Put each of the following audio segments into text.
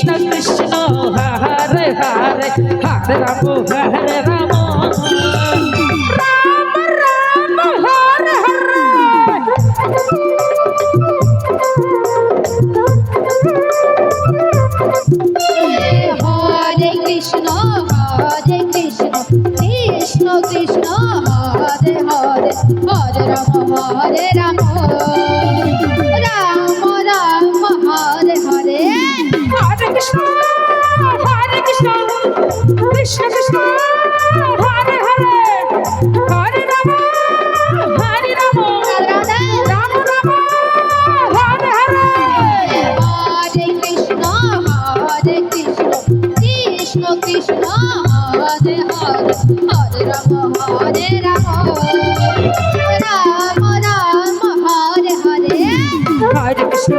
Krishna Krishna Hare Hare Hare Ram Hare Ram Ram Ram Hare Hare Hare Krishna Krishna Krishna Hare Hare Hare Ram Hare Ram Ram Ram Hare Hare Hare Krishna Krishna Krishna Hare Hare Hare Ram Radhe Ram Ram Hare Hare Hare Krishna Krishna Krishna Hare Hare Hare Ram Ram Ram Hare Hare Hare Krishna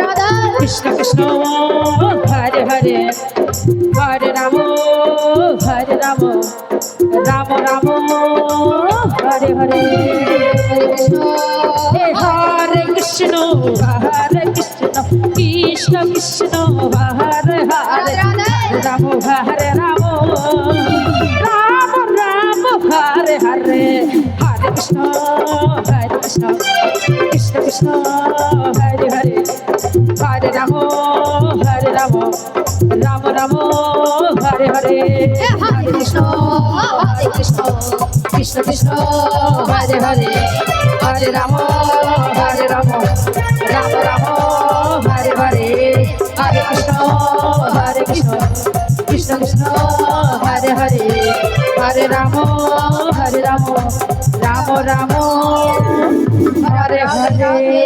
Radha Krishna Krishna Hare Hare Hare Ram Ram Ram Hare Hare Hare Krishna Hare Krishna Krishna Krishna Hare Hare Ram Hare Ram Ram Ram Hare Hare Hare Krishna Krishna Krishna Hare Hare Hare Ram Ram Ram Hare Hare Hare Krishna Krishna Krishna Hare Hare Hare Ram Ram Ram Hare Hare Hare Krishna Krishna Krishna Hare Hare Hare Ram Ram Ram Hare Hare